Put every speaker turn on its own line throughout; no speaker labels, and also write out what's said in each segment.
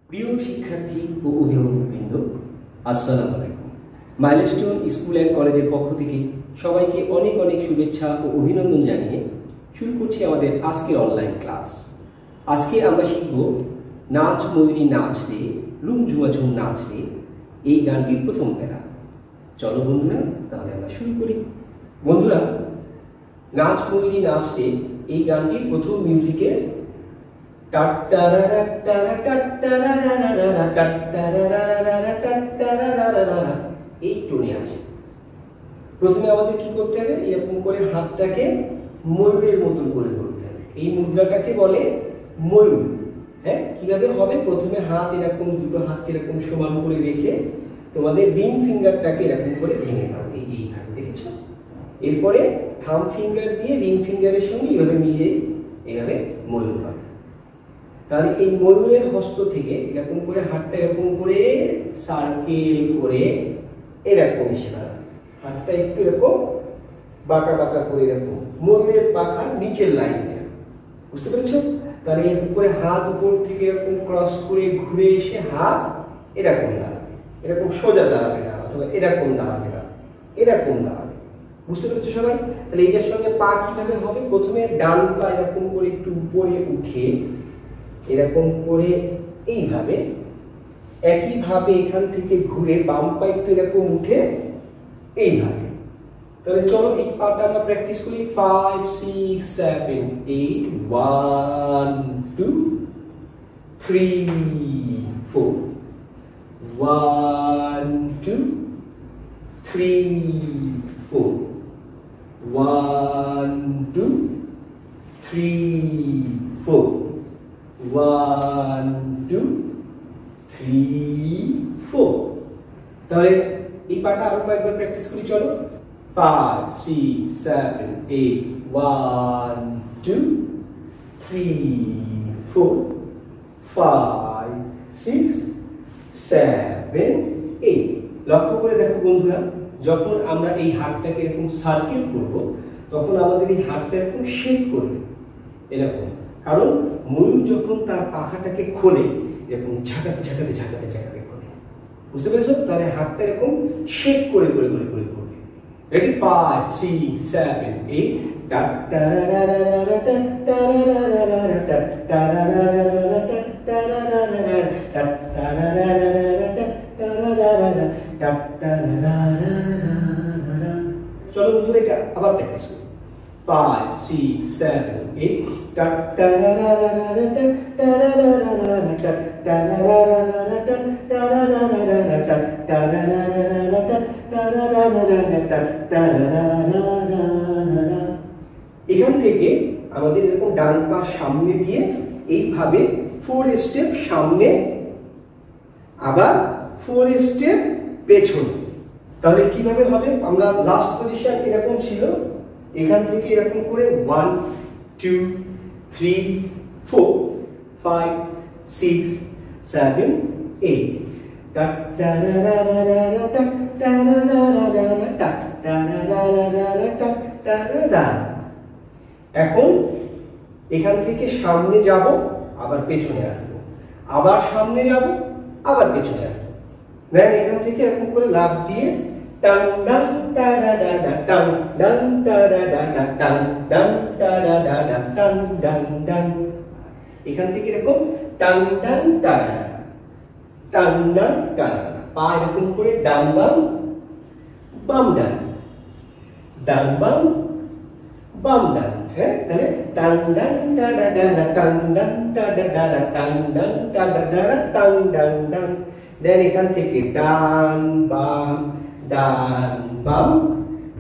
প্রিয় শিক্ষার্থী ও অভিভাবকবৃন্দ, আসসালামু আলাইকুম। মাইলস্টোন স্কুল অ্যান্ড কলেজের পক্ষ থেকে সবাইকে অনেক অনেক শুভেচ্ছা ও অভিনন্দন জানিয়ে শুরু করছি আমাদের আজকের অনলাইন ক্লাস। আজকে আমরা শিখব নাচ ময়ূরী নাচ রে রুম ঝুমাঝুম নাচ রে, এই গানটির প্রথম প্যারা। চলো বন্ধুরা, তাহলে আমরা শুরু করি। বন্ধুরা, নাচ ময়ূরী নাচ রে এই গানটির প্রথম মিউজিকে এই টোনে আছে। প্রথমে আমাদের কি করতে হবে, এরকম করে হাতটাকে ময়ূরের মতন করে ধরতে হবে। এই মুদ্রাটাকে বলে ময়ূর। হ্যাঁ, কিভাবে হবে? প্রথমে হাত এরকম, দুটো হাতকে এরকম সমান করে রেখে তোমাদের রিং ফিঙ্গারটাকে এরকম করে ভেঙে দাও, এইভাবে, দেখেছো? এরপরে থাম ফিঙ্গার দিয়ে রিং ফিঙ্গারের সঙ্গে এইভাবে মিলিয়ে এইভাবে ময়ূর হবে। তাহলে এই ময়ূরের হস্ত থেকে এরকম করে হাতটা এরকম করে সার্কেল করে এরকম এসে দাঁড়াবে। হাতটা একটু এরকম বাঁকা বাঁকা করে এরকম ময়ূরের পাখার নিচের লাইনটা, বুঝতে পেরেছো? তাহলে এরকম করে হাত উপর থেকে এরকম ক্রস করে ঘুরে এসে হাত এরকম দাঁড়াবে, এরকম সোজা দাঁড়াবে না, অথবা এরকম দাঁড়াবে না, এরকম দাঁড়াবে। বুঝতে পেরেছো সবাই? তাহলে এটার সঙ্গে পা কিভাবে হবে? প্রথমে ডান পা এরকম করে একটু উপরে উঠে এরকম করে এইভাবে, একইভাবে এখান থেকে ঘুরে বাম পা একটু এরকম উঠে এইভাবে। তাহলে চলো এই পাটা আমরা প্র্যাকটিস করি। 5 6 7 8 1 2 3 4 1 2 3 4 1 2 3 4 1 2 3 4। তাহলে এই পাটা আরো কয়েকবার প্র্যাকটিস করি, চলো। 5 6 7 8 1 2 3 4 5 6 7 8। লক্ষ্য করে দেখো বন্ধুরা, যখন আমরা এই হাতটাকে এরকম সার্কেল করব, তখন আমাদের এই হাতটা এরকম শেক করবে, এরকম। কারণ ময়ূর যখন তার পাখাটাকে খোলে, এরকম ঝাঁকাতে ঝাঁকাতে ঝাঁকাতে ঝাঁকাতে খোলে, বুঝতে পেরেছো? তাহলে হাতটা এরকম শেক করে করে করে করে করবে। রেডি? 5 6 7 8 চলো বন্ধুরা, এটা আবার প্র্যাকটিস করি। 5 6 7 8 এখান থেকে আমাদের এরকম ডান পা সামনে দিয়ে এইভাবে 4 স্টেপ সামনে, আবার 4 স্টেপ পেছনে। তাহলে কিভাবে হবে? আমরা লাস্ট পজিশন এরকম ছিল, এখান থেকে এরকম করে 1 2 3 4 5 6 7 8। এখন এখান থেকে সামনে যাব, আবার পেছনে আসবো, আবার সামনে যাব, আবার পেছনে আসবো। দেন এখান থেকে এরকম করে লাফ দিয়ে টাং ডাং টা ডা ডা ডা টাং ডাং টা ডা ডা ডা টাং ডাং টা ডা ডা ডা টাং ডাং ডাং। এখান থেকে এরকম টাং ডাং টা ডা ডা টাং ডাং টা ডা ডা, পা এরকম করে ডান বাম বাম ডান, ডান বাম বাম ডান। হ্যাঁ, তাহলে টাং ডাং টা ডা ডা ডা টাং ডাং টা ডা ডা ডা টাং ডাং টা ডা ডা ডা টাং ডাং ডাং। দেন এখান থেকে ডান বাম ডান বাম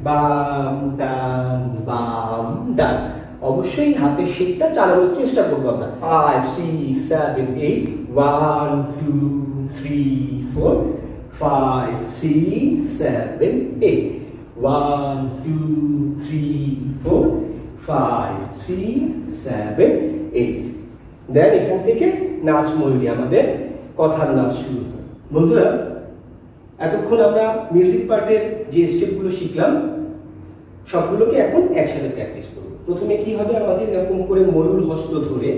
বাম ডান বাম ডান। অবশ্যই হাতের শেকটা চালানোর চেষ্টা করবো আমরা। 5 6 7 8 1 2 3 4 5 6 7 8 1 2 3 4 5 6 7 8। দেন এখান থেকে নাচ ময়ূরী, আমাদের কথার নাচ শুরু। বন্ধুরা, এতক্ষণ আমরা মিউজিক পার্টের যে স্টেপগুলো শিখলাম, সবগুলোকে এখন একসাথে প্র্যাকটিস করব। প্রথমে কি হবে, আমাদের এরকম করে ময়ূর হস্ত ধরে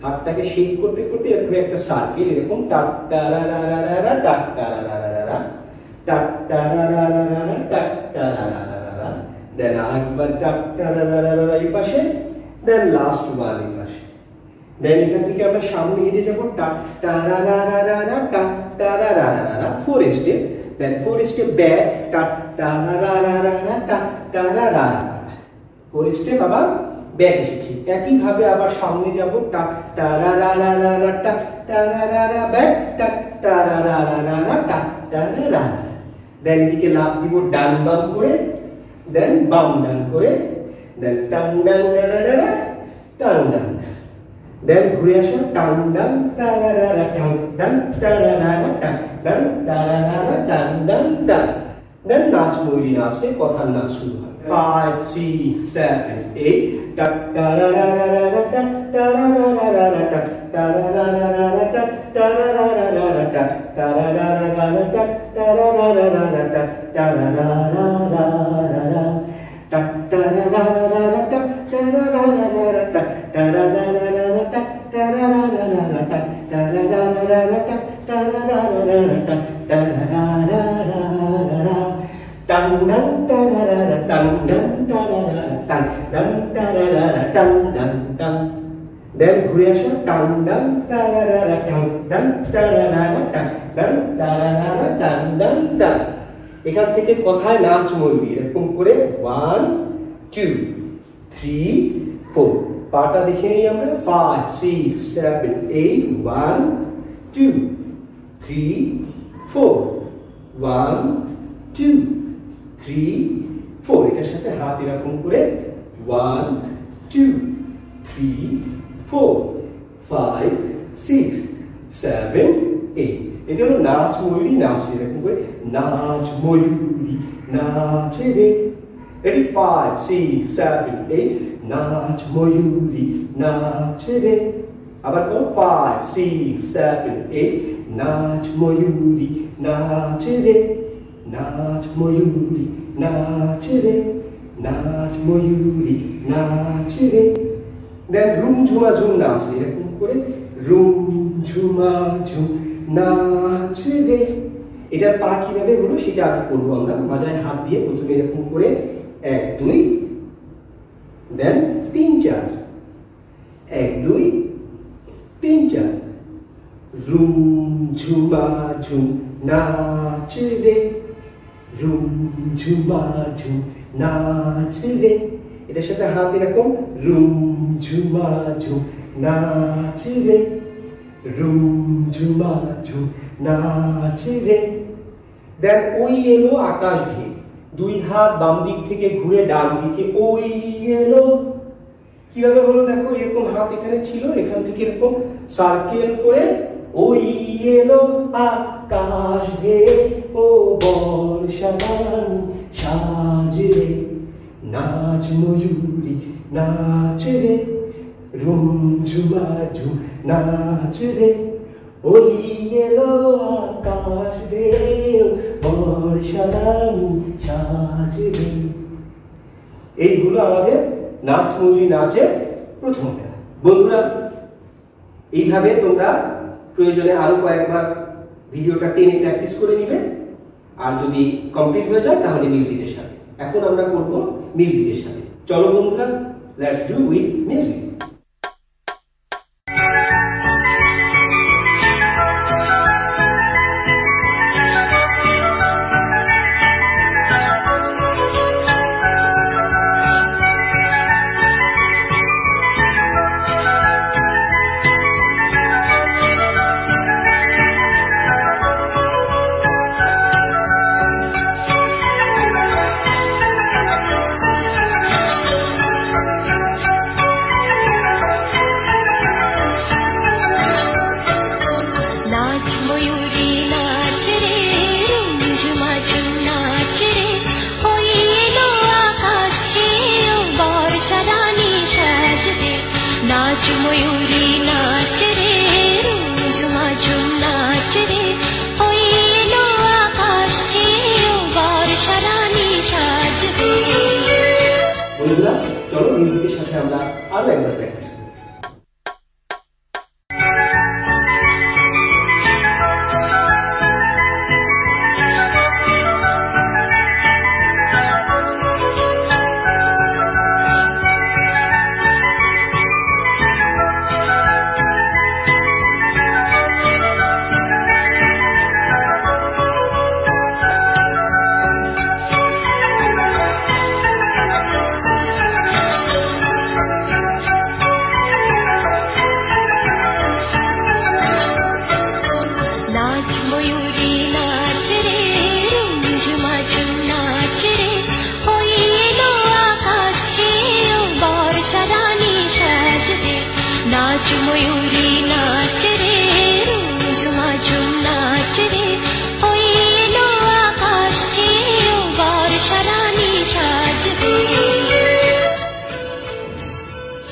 হাতটাকে শেক করতে করতে এরকম একটা সার্কেল, এরকম টাট্টারারারারা টাট্টারারারারা টাট্টারারারারা টাট্টারারারারা, দেন আরেকবার টাট্টারারারারা এই পাশে, দেন লাস্ট ওয়ান এই পাশে। দেন এখান থেকে আমরা সামনে হেঁটে যাবো টাট্টারারারারা টাট্টারারারারা, 4 স্টেপ। দেন 4 স্টেপ ব্যাক, টাট্টারারারারা টাট্টারারারারা, 4 স্টেপ আবার ব্যাক এসেছি। একই ভাবে আবার সামনে যাব, টাট্টারারারারা টাট্টারারারা ব্যাক, টাট্টারারারারা টাট্টারারারা। দেন এদিকে লাফ দিব ডান বাম করে, দেন বাম ডান করে, দেন টাং ডাং ডারারারা টাং ডাং, দেন ঘুরে আসো টাং ডাং টারারারা টাং ডাং টারারারা টাং ডাং টারারারা টাং ডাং ডাং। দেন নাচ ময়ূরী নাচে কথার নাচ শুরু হয়। 5 6 7 8 টাট্টারারারারা টাট্টারারারারা টাট্টারারারারা টাট্টারারারারা টাট্টারারারারা টাট্টারারারারা টাট্টারারারারা টাট্টারারারারা টাট্টারারারারা টাট্টারারারারা টাট্টারারারারা টাট্টারারারারা টাট্টারারারারা টাট্টারারারারা টাং ডাং টারারারা টাং ডাং টারারারা টাং ডাং টারারারা টাং ডাং টাং। দেন ঘুরে আসো টাং ডাং টারারারা টাং ডাং টারারারা টাং ডাং টারারারা টাং ডাং টাং। এখান থেকে কথায় নাচ ময়ূরী এরকম করে 1 2 3 4। পাটা দেখে নিই আমরা, 5 6 7 8 1 2 3 4 1 2 3 4। এটার সাথে হাত এরকম করে 1 2 3 4 5 6 7 8। এটা হলো নাচ ময়ূরী নাচ। এরকম করে নাচ ময়ূরী নাচ রে, রেডি 5 6 7 8 নাচ ময়ূরী নাচ রে। আবার করো 5 6 7 8 নাচ ময়ূরী নাচ রে, নাচ ময়ূরী নাচ রে, নাচ ময়ূরী নাচ রে। দেন রুম ঝুমা ঝুম নাচ, এরকম করে রুম ঝুমা ঝুম নাচ রে। এটার পা কিভাবে হলো সেটা আগে করবো আমরা। মাজায় হাত দিয়ে প্রথমে এরকম করে 1 2 দেন 3 4 1 2 3 4 রুম ঝুমা ঝুম নাচ রে, রুম ঝুমা ঝুম নাচ রে। এটার সাথে হাত এরকম রুম ঝুমা ঝুম নাচ রে, রুম ঝুমা ঝুম নাচ রে। দেন ওই এলো আকাশ দিয়ে, 2 হাত বাম দিক থেকে ঘুরে ডান দিকে ওই এলো। কিভাবে হলো দেখো, এরকম হাত এখানে ছিল, এখান থেকে এরকম সার্কেল করে ওই এলো আকাশ ধেয়ে ও বর্ষারানী সাজরে, নাচ ময়ূরী নাচ রে, রুম ঝুমা ঝুম নাচ রে। ওই এলো আকাশ ধেয়ে বর্ষারানী সাজরে। এইগুলো আমাদের নাচ ময়ূরী নাচের প্রথম ধাপ। বন্ধুরা, এইভাবে তোমরা প্রয়োজনে আরো কয়েকবার ভিডিওটা টেনে প্র্যাকটিস করে নিবে। আর যদি কমপ্লিট হয়ে যায় তাহলে মিউজিকের সাথে। এখন আমরা করব মিউজিকের সাথে। চলো বন্ধুরা, লেটস ডু উইথ মিউজিক।
नाच मयूरी नाच रे, रूम झुमा झुम नाच रे, ओई एलो आकाश छेयो बर्षा रानी সাজবে।
বন্ধুরা, চলো মিউজিকের সাথে আমরা আরো একবার প্র্যাকটিস করি।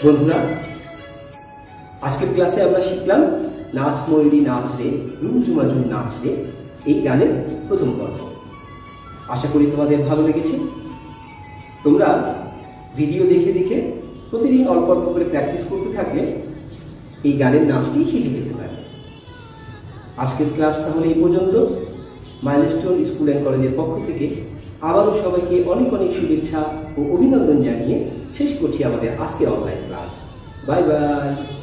বন্ধুরা, আজকের ক্লাসে আমরা শিখলাম নাচ ময়ূরী নাচ রে রুমঝুমা ঝুম নাচ রে, এই গানের প্রথম পর্ব। আশা করি তোমাদের ভালো লেগেছে। তোমরা ভিডিও দেখে দেখে প্রতিদিন অল্প অল্প করে প্র্যাকটিস করতে থাকলে এই গানের নাচটি শিখে যেতে পারে। আজকের ক্লাস তাহলে এই পর্যন্ত। মাইলস্টোন স্কুল অ্যান্ড কলেজের পক্ষ থেকে আবারও সবাইকে অনেক অনেক শুভেচ্ছা ও অভিনন্দন জানিয়ে শেষ করছি আমাদের আজকের অনলাইন ক্লাস। Bye bye.